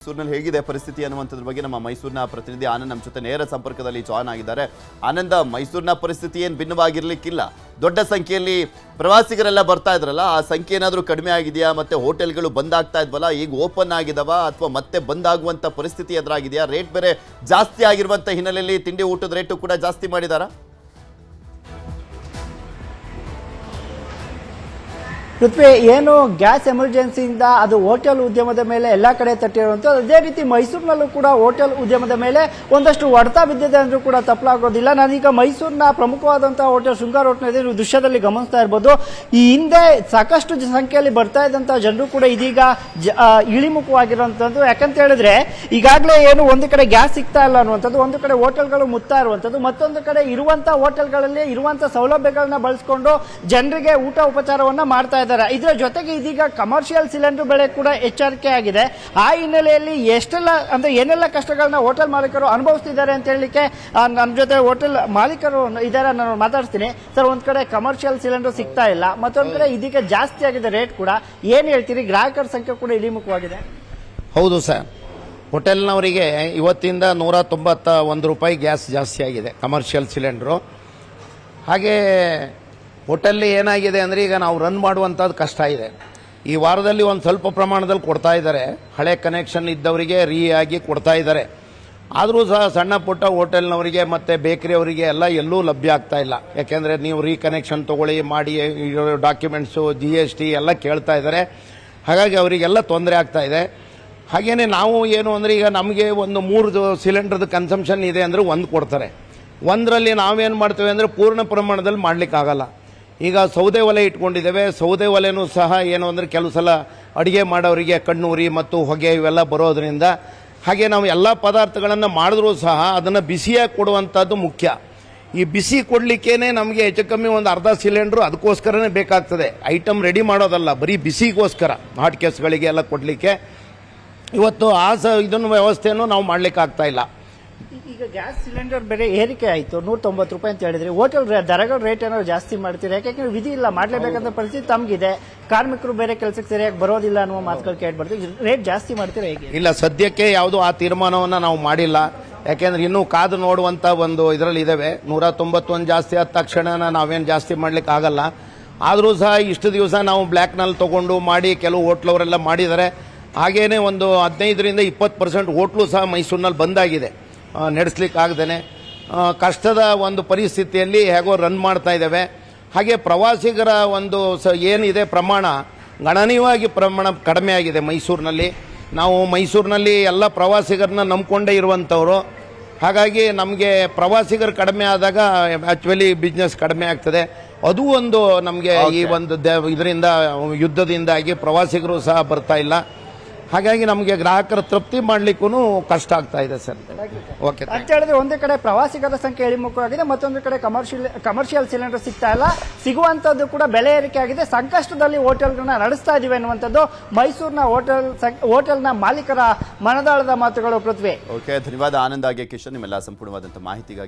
ಮೈಸೂರಿನಲ್ಲಿ ಹೇಗಿದೆ ಪರಿಸ್ಥಿತಿ ಅನ್ನುವಂಥದ್ರ ಬಗ್ಗೆ ನಮ್ಮ ಮೈಸೂರಿನ ಪ್ರತಿನಿಧಿ ಆನಂದ್ ನಮ್ಮ ಜೊತೆ ನೇರ ಸಂಪರ್ಕದಲ್ಲಿ ಜಾಯ್ನ್ ಆಗಿದ್ದಾರೆ. ಆನಂದ, ಮೈಸೂರಿನ ಪರಿಸ್ಥಿತಿ ಏನು ಭಿನ್ನವಾಗಿರ್ಲಿಕ್ಕಿಲ್ಲ. ದೊಡ್ಡ ಸಂಖ್ಯೆಯಲ್ಲಿ ಪ್ರವಾಸಿಗರೆಲ್ಲ ಬರ್ತಾ ಇದ್ರಲ್ಲ, ಆ ಸಂಖ್ಯೆ ಏನಾದರೂ ಕಡಿಮೆ ಆಗಿದೆಯಾ? ಮತ್ತೆ ಹೋಟೆಲ್ಗಳು ಬಂದ್ ಆಗ್ತಾ ಇದ್ವಲ್ಲ, ಈಗ ಓಪನ್ ಆಗಿದಾವ ಅಥವಾ ಮತ್ತೆ ಬಂದ್ ಆಗುವಂತ ಪರಿಸ್ಥಿತಿ ಎದುರಾಗಿದೆಯಾ? ರೇಟ್ ಬೇರೆ ಜಾಸ್ತಿ ಆಗಿರುವಂತ ಹಿನ್ನೆಲೆಯಲ್ಲಿ ತಿಂಡಿ ಊಟದ ರೇಟು ಕೂಡ ಜಾಸ್ತಿ ಮಾಡಿದಾರಾ? ಪೃಥ್ವಿ, ಏನು ಗ್ಯಾಸ್ ಎಮರ್ಜೆನ್ಸಿಯಿಂದ ಅದು ಹೋಟೆಲ್ ಉದ್ಯಮದ ಮೇಲೆ ಎಲ್ಲ ಕಡೆ ತಟ್ಟಿರುವಂಥದ್ದು, ಅದೇ ರೀತಿ ಮೈಸೂರಿನಲ್ಲೂ ಕೂಡ ಹೋಟೆಲ್ ಉದ್ಯಮದ ಮೇಲೆ ಒಂದಷ್ಟು ಹೊಡೆತ ಬಿದ್ದಿದೆ ಅಂದ್ರೂ ಕೂಡ ತಪ್ಪಲಾಗೋದಿಲ್ಲ. ನಾನೀಗ ಮೈಸೂರಿನ ಪ್ರಮುಖವಾದಂತಹ ಹೋಟೆಲ್ ಶೃಂಗಾರ ಹೋಟೆಲ್ ನೀವು ದೃಶ್ಯದಲ್ಲಿ ಗಮನಿಸ್ತಾ ಇರ್ಬೋದು. ಈ ಹಿಂದೆ ಸಾಕಷ್ಟು ಸಂಖ್ಯೆಯಲ್ಲಿ ಬರ್ತಾ ಇದ್ದಂತಹ ಜನರು ಕೂಡ ಇದೀಗ ಇಳಿಮುಖವಾಗಿರುವಂತದ್ದು. ಯಾಕಂತ ಹೇಳಿದ್ರೆ ಈಗಾಗಲೇ ಏನು ಒಂದು ಕಡೆ ಗ್ಯಾಸ್ ಸಿಗ್ತಾ ಇಲ್ಲ ಅನ್ನುವಂಥದ್ದು, ಒಂದು ಕಡೆ ಹೋಟೆಲ್ಗಳು ಮುತ್ತಾ ಇರುವಂತದ್ದು, ಮತ್ತೊಂದು ಕಡೆ ಇರುವಂತಹ ಹೋಟೆಲ್ಗಳಲ್ಲಿ ಇರುವಂತಹ ಸೌಲಭ್ಯಗಳನ್ನ ಬಳಸಿಕೊಂಡು ಜನರಿಗೆ ಊಟ ಉಪಚಾರವನ್ನ ಮಾಡ್ತಾ ಇದ್ದಾರೆ. ಇದರ ಜೊತೆಗೆ ಇದೀಗ ಕಮರ್ಷಿಯಲ್ ಸಿಲಿಂಡರ್ ಬೆಲೆ ಕೂಡ ಎಚ್ಚರಿಕೆ ಆಗಿದೆ. ಆ ಹಿನ್ನೆಲೆಯಲ್ಲಿ ಎಷ್ಟೆಲ್ಲ ಅಂದ್ರೆ ಏನೆಲ್ಲ ಕಷ್ಟಗಳನ್ನ ಹೋಟೆಲ್ ಮಾಲೀಕರು ಅನುಭವಿಸ್ತಿದ್ದಾರೆ ಅಂತ ಹೇಳಲಿಕ್ಕೆ ನನ್ನ ಜೊತೆ ಹೋಟೆಲ್ ಮಾಲೀಕರು ಇದ್ದಾರೆ, ನಾನು ಮಾತಾಡ್ತೀನಿ. ಸರ್, ಒಂದ್ ಕಡೆ ಕಮರ್ಷಿಯಲ್ ಸಿಲಿಂಡರ್ ಸಿಗ್ತಾ ಇಲ್ಲ, ಮತ್ತೊಂದ್ ಕಡೆ ಇದೀಗ ಜಾಸ್ತಿ ಆಗಿದೆ ರೇಟ್ ಕೂಡ. ಏನ್ ಹೇಳ್ತೀರಿ? ಗ್ರಾಹಕರ ಸಂಖ್ಯೆ ಕೂಡ ಇಳಿಮುಖವಾಗಿದೆ. ಹೌದು ಸರ್, ಹೋಟೆಲ್ನವರಿಗೆ ಇವತ್ತಿಂದ 191 ರೂಪಾಯಿ ಗ್ಯಾಸ್ ಜಾಸ್ತಿ ಆಗಿದೆ, ಕಮರ್ಷಿಯಲ್ ಸಿಲಿಂಡ್ರು. ಹಾಗೆ ಹೋಟೆಲ್ ಏನಾಗಿದೆ ಅಂದರೆ ಈಗ ನಾವು ರನ್ ಮಾಡುವಂಥದ್ದು ಕಷ್ಟ ಇದೆ. ಈ ವಾರದಲ್ಲಿ ಒಂದು ಸ್ವಲ್ಪ ಪ್ರಮಾಣದಲ್ಲಿ ಕೊಡ್ತಾ ಇದ್ದಾರೆ, ಹಳೆ ಕನೆಕ್ಷನ್ ಇದ್ದವರಿಗೆ ರೀ ಆಗಿ ಕೊಡ್ತಾ ಇದ್ದಾರೆ. ಆದರೂ ಸಹ ಸಣ್ಣ ಪುಟ್ಟ ಹೋಟೆಲ್ನವರಿಗೆ ಮತ್ತು ಬೇಕರಿಯವರಿಗೆ ಎಲ್ಲ ಎಲ್ಲೂ ಲಭ್ಯ ಆಗ್ತಾ ಇಲ್ಲ. ಯಾಕೆಂದರೆ ನೀವು ರೀ ಕನೆಕ್ಷನ್ ತೊಗೊಳ್ಳಿ ಮಾಡಿ, ಡಾಕ್ಯುಮೆಂಟ್ಸು GST ಎಲ್ಲ ಕೇಳ್ತಾ ಇದ್ದಾರೆ. ಹಾಗಾಗಿ ಅವರಿಗೆಲ್ಲ ತೊಂದರೆ ಆಗ್ತಾ ಇದೆ. ಹಾಗೇನೆ ನಾವು ಏನು ಅಂದರೆ ಈಗ ನಮಗೆ ಒಂದು 3 ಸಿಲಿಂಡರ್ದು ಕನ್ಸಂಪ್ಷನ್ ಇದೆ ಅಂದರೆ 1 ಕೊಡ್ತಾರೆ. 1ರಲ್ಲಿ ನಾವೇನು ಮಾಡ್ತೇವೆ ಅಂದರೆ ಪೂರ್ಣ ಪ್ರಮಾಣದಲ್ಲಿ ಮಾಡಲಿಕ್ಕಾಗಲ್ಲ. ಈಗ ಸೌದೆ ಒಲೆ ಇಟ್ಕೊಂಡಿದ್ದೇವೆ. ಸೌದೆ ಒಲೆನೂ ಸಹ ಏನು ಅಂದರೆ ಕೆಲವು ಸಲ ಅಡುಗೆ ಮಾಡೋರಿಗೆ ಕಣ್ಣುರಿ ಮತ್ತು ಹೊಗೆ ಇವೆಲ್ಲ ಬರೋದ್ರಿಂದ, ಹಾಗೆ ನಾವು ಎಲ್ಲ ಪದಾರ್ಥಗಳನ್ನು ಮಾಡಿದ್ರೂ ಸಹ ಅದನ್ನು ಬಿಸಿಯಾಗಿ ಕೊಡುವಂಥದ್ದು ಮುಖ್ಯ. ಈ ಬಿಸಿ ಕೊಡಲಿಕ್ಕೇನೆ ನಮಗೆ ಹೆಚ್ಚು ಕಮ್ಮಿ ಒಂದು ಅರ್ಧ ಸಿಲಿಂಡ್ರು ಅದಕ್ಕೋಸ್ಕರನೇ ಬೇಕಾಗ್ತದೆ. ಐಟಮ್ ರೆಡಿ ಮಾಡೋದಲ್ಲ, ಬರೀ ಬಿಸಿಗೋಸ್ಕರ ಹಾಟ್ ಕೇಸ್ಗಳಿಗೆ ಎಲ್ಲ ಕೊಡಲಿಕ್ಕೆ. ಇವತ್ತು ಇದನ್ನು ವ್ಯವಸ್ಥೆಯನ್ನು ನಾವು ಮಾಡಲಿಕ್ಕೆ ಆಗ್ತಾ ಇಲ್ಲ. ಈಗ ಗ್ಯಾಸ್ ಸಿಲಿಂಡರ್ ಬೆಲೆ ಏರಿಕೆ ಆಯಿತು, 190 ರೂಪಾಯಿ ಅಂತ ಹೇಳಿದ್ರೆ ಹೋಟೆಲ್ ದರಗಳ ರೇಟ್ ಏನಾದ್ರು ಜಾಸ್ತಿ ಮಾಡ್ತೀರಾ? ಯಾಕೆಂದ್ರೆ ವಿಧಿ ಇಲ್ಲ, ಮಾಡಲೇಬೇಕಂತ ಪರಿಸ್ಥಿತಿ ತಮಗಿದೆ. ಕಾರ್ಮಿಕರು ಬೇರೆ ಕೆಲಸಕ್ಕೆ ಸರಿಯಾಗಿ ಬರೋದಿಲ್ಲ ಅನ್ನುವ ಮಾತುಗಳು ಕೇಳ್ಬಾರ್ದು. ರೇಟ್ ಜಾಸ್ತಿ ಮಾಡ್ತೀರಾ ಹೇಗೆ? ಇಲ್ಲ, ಸದ್ಯಕ್ಕೆ ಯಾವುದು ಆ ತೀರ್ಮಾನವನ್ನು ನಾವು ಮಾಡಿಲ್ಲ. ಯಾಕೆಂದ್ರೆ ಇನ್ನೂ ಕಾದು ನೋಡುವಂಥ ಒಂದು ಇದರಲ್ಲಿ ಇದ್ದೇವೆ. 191 ಜಾಸ್ತಿ ಆದ ತಕ್ಷಣ ನಾವೇನು ಜಾಸ್ತಿ ಮಾಡ್ಲಿಕ್ಕೆ ಆಗಲ್ಲ. ಆದರೂ ಸಹ ಇಷ್ಟು ದಿವಸ ನಾವು ಬ್ಲ್ಯಾಕ್ನಲ್ಲಿ ತಗೊಂಡು ಮಾಡಿ ಕೆಲವು ಹೋಟ್ಲವರೆಲ್ಲ ಮಾಡಿದ್ದಾರೆ. ಹಾಗೇನೆ ಒಂದು 15ರಿಂದ 20% ಹೋಟ್ಲು ಸಹ ಮೈಸೂರಿನಲ್ಲಿ ಬಂದಾಗಿದೆ, ನಡೆಸಲಿಕ್ಕೆ ಆಗದೇನೆ ಕಷ್ಟದ ಒಂದು ಪರಿಸ್ಥಿತಿಯಲ್ಲಿ ಹೇಗೋ ರನ್ ಮಾಡ್ತಾ ಇದ್ದೇವೆ. ಹಾಗೆ ಪ್ರವಾಸಿಗರ ಒಂದು ಏನಿದೆ ಪ್ರಮಾಣ ಗಣನೀಯವಾಗಿ ಕಡಿಮೆ ಆಗಿದೆ ಮೈಸೂರಿನಲ್ಲಿ. ನಾವು ಮೈಸೂರಿನಲ್ಲಿ ಎಲ್ಲ ಪ್ರವಾಸಿಗರನ್ನ ನಂಬಿಕೊಂಡೇ ಇರುವಂಥವ್ರು. ಹಾಗಾಗಿ ನಮಗೆ ಪ್ರವಾಸಿಗರು ಕಡಿಮೆ ಆದಾಗ ಆ್ಯಕ್ಚುಲಿ ಬಿಸ್ನೆಸ್ ಕಡಿಮೆ ಆಗ್ತದೆ. ಅದು ಒಂದು ನಮಗೆ ಈ ಒಂದು ಇದರಿಂದ ಯುದ್ಧದಿಂದಾಗಿ ಪ್ರವಾಸಿಗರು ಸಹ ಬರ್ತಾ ಇಲ್ಲ. ಹಾಗಾಗಿ ನಮಗೆ ಗ್ರಾಹಕರ ತೃಪ್ತಿ ಮಾಡ್ಲಿಕ್ಕೂ ಕಷ್ಟ ಆಗ್ತಾ ಇದೆ ಸರ್. ಓಕೆ ಅಂತ ಹೇಳಿದ್ರೆ ಒಂದೇ ಕಡೆ ಪ್ರವಾಸಿಗರ ಸಂಖ್ಯೆ ಇಳಿಮುಖವಾಗಿದೆ, ಮತ್ತೊಂದು ಕಡೆ ಕಮರ್ಷಿಯಲ್ ಸಿಲಿಂಡರ್ ಸಿಗ್ತಾ ಇಲ್ಲ, ಸಿಗುವಂತದ್ದು ಕೂಡ ಬೆಲೆ ಏರಿಕೆ ಆಗಿದೆ. ಸಂಕಷ್ಟದಲ್ಲಿ ಹೋಟೆಲ್ಗಳನ್ನ ನಡೆಸ್ತಾ ಇದೀವಿ ಅನ್ನುವಂಥದ್ದು ಮೈಸೂರಿನ ಹೋಟೆಲ್ನ ಮಾಲೀಕರ ಮನದಾಳದ ಮಾತುಗಳು. ಪೃಥ್ವಿ, ಓಕೆ, ಧನ್ಯವಾದ ಆನಂದ್. ಹಾಗೆ ಕಿಶನ್, ನಿಮ್ಮೆಲ್ಲ ಸಂಪೂರ್ಣವಾದಂತಹ ಮಾಹಿತಿಗಾಗಿ.